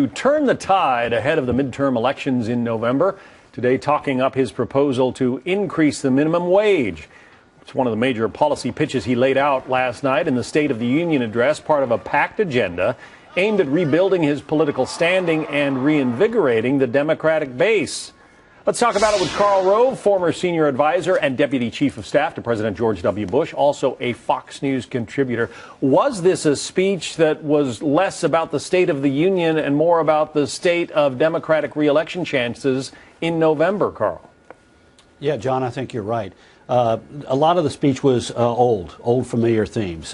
to turn the tide ahead of the midterm elections in November. Today, talking up his proposal to increase the minimum wage. It's one of the major policy pitches he laid out last night in the State of the Union address, part of a packed agenda aimed at rebuilding his political standing and reinvigorating the Democratic base. Let's talk about it with Karl Rove, former senior advisor and deputy chief of staff to President George W. Bush, also a Fox News contributor. Was this a speech that was less about the State of the Union and more about the state of Democratic reelection chances in November, Karl? Yeah, John, I think you're right. A lot of the speech was old familiar themes.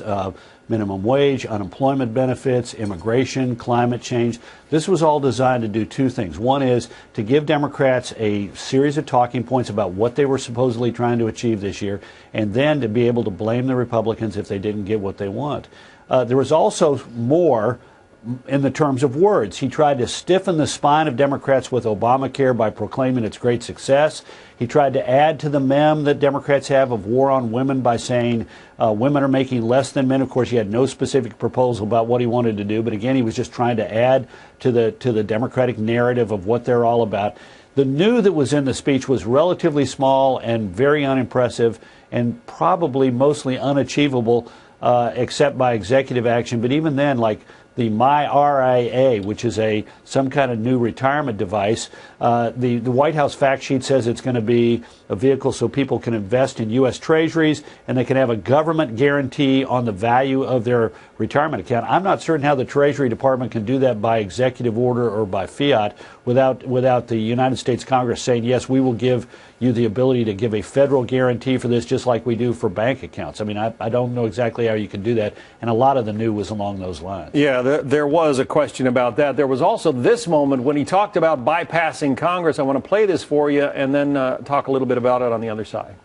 Minimum wage, unemployment benefits, immigration, climate change. This was all designed to do two things. One is to give Democrats a series of talking points about what they were supposedly trying to achieve this year, and then to be able to blame the Republicans if they didn't get what they want. There was also more in the terms of words. He tried to stiffen the spine of Democrats with Obamacare by proclaiming its great success. He tried to add to the meme that Democrats have of war on women by saying women are making less than men. Of course, he had no specific proposal about what he wanted to do, but again, he was just trying to add to the Democratic narrative of what they're all about. The new that was in the speech was relatively small and very unimpressive and probably mostly unachievable except by executive action. But even then, like the MyRIA, which is some kind of new retirement device. The White House fact sheet says it's going to be a vehicle so people can invest in U.S. treasuries and they can have a government guarantee on the value of their retirement account. I'm not certain how the Treasury Department can do that by executive order or by fiat without the United States Congress saying, yes, we will give you the ability to give a federal guarantee for this just like we do for bank accounts. I mean, I don't know exactly how you can do that, and a lot of the new was along those lines. Yeah, there was a question about that. There was also this moment when he talked about bypassing Congress. I want to play this for you and then talk a little bit about it on the other side.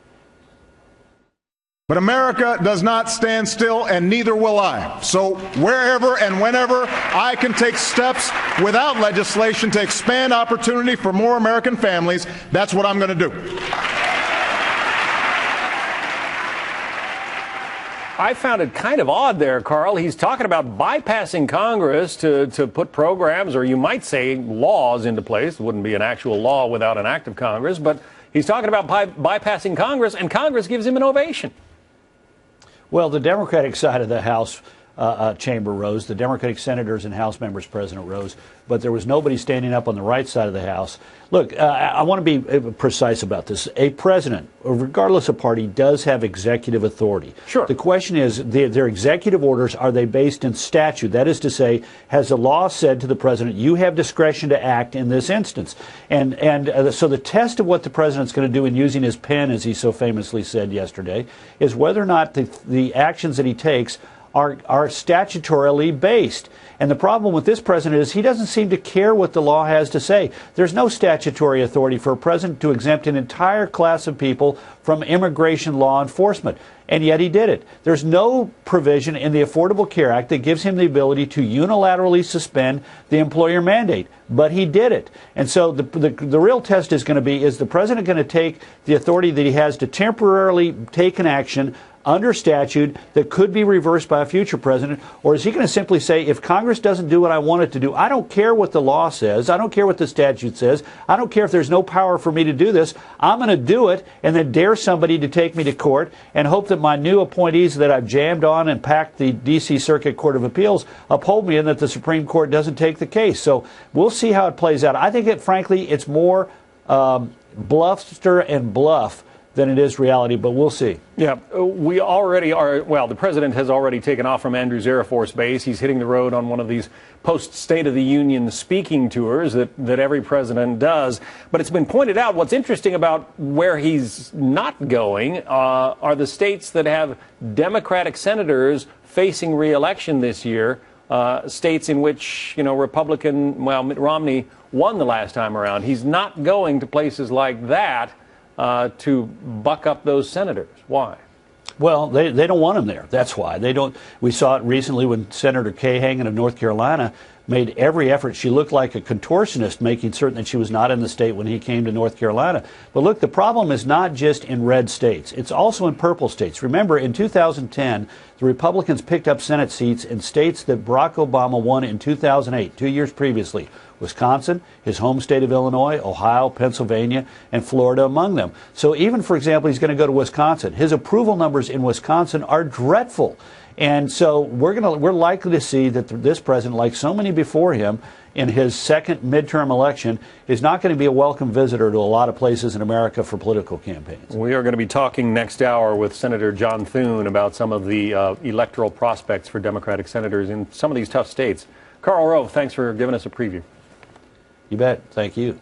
But America does not stand still, and neither will I. So wherever and whenever I can take steps without legislation to expand opportunity for more American families, that's what I'm going to do. I found it kind of odd there, Karl. He's talking about bypassing Congress to put programs, or you might say laws, into place. It wouldn't be an actual law without an act of Congress, but he's talking about bypassing Congress, and Congress gives him an ovation. Well, the Democratic side of the House chamber rose. The Democratic senators and House members present rose, but there was nobody standing up on the right side of the House. Look, I want to be precise about this. A president, regardless of party, does have executive authority. Sure. The question is, their executive orders, are they based in statute? That is to say, has the law said to the president, you have discretion to act in this instance? And so the test of what the president's going to do in using his pen, as he so famously said yesterday, is whether or not the actions that he takes are statutorily based. And the problem with this president is he doesn't seem to care what the law has to say. There's no statutory authority for a president to exempt an entire class of people from immigration law enforcement. And yet he did it. There's no provision in the Affordable Care Act that gives him the ability to unilaterally suspend the employer mandate. But he did it. And so the real test is going to be, is the president going to take the authority that he has to temporarily take an action under statute that could be reversed by a future president, or is he going to simply say, if Congress doesn't do what I want it to do, I don't care what the law says, I don't care what the statute says, I don't care if there's no power for me to do this, I'm going to do it, and then dare somebody to take me to court and hope that my new appointees that I've jammed on and packed the D.C. Circuit Court of Appeals uphold me and that the Supreme Court doesn't take the case. So we'll see how it plays out. I think frankly, it's more bluster and bluff than it is reality, but we'll see. Yeah, we already are. Well, the president has already taken off from Andrews Air Force Base. He's hitting the road on one of these post-State of the Union speaking tours that every president does. But it's been pointed out, what's interesting about where he's not going are the states that have Democratic senators facing re-election this year, states in which, Republican, Mitt Romney won the last time around. He's not going to places like that to buck up those senators. Why? Well, they don't want him there. That's why. They don't. We saw it recently when Senator Kagan of North Carolina made every effort. She looked like a contortionist, making certain that she was not in the state when he came to North Carolina. But look, the problem is not just in red states. It's also in purple states. Remember, in 2010, the Republicans picked up Senate seats in states that Barack Obama won in 2008, 2 years previously. Wisconsin, his home state of Illinois, Ohio, Pennsylvania, and Florida among them. So even, for example, he's going to go to Wisconsin. His approval numbers in Wisconsin are dreadful. And so we're likely to see that this president, like so many before him, in his second midterm election, is not going to be a welcome visitor to a lot of places in America for political campaigns. We are going to be talking next hour with Senator John Thune about some of the electoral prospects for Democratic senators in some of these tough states. Karl Rove, thanks for giving us a preview. You bet. Thank you.